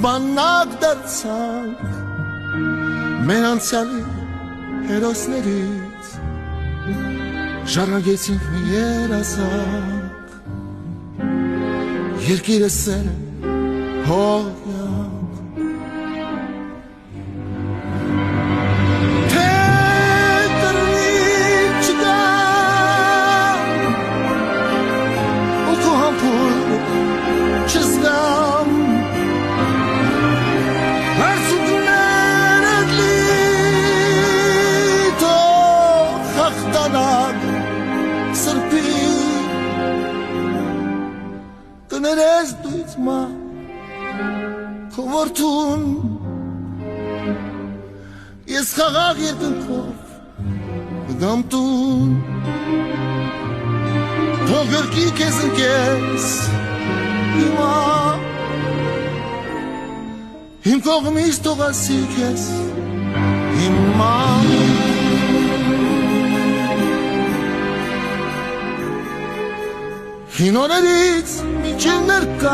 բանակ դարձանք մեր անցյալի հերոսներից ժառանգեցինք մի երազանք երկիրը սերը հողյանք թե կրնի չգա ու քո համբույր չզգամ հարցուկներդ լի թող հաղթանակ սրբի կներես դույց մա քո որդուն ես խաղաղ երկնքով կգամ տուն թող գրկի քեզ ընկես հիմա իմ կողմից թող ասի քեզ հիմա հին օրերից մինչև ներկա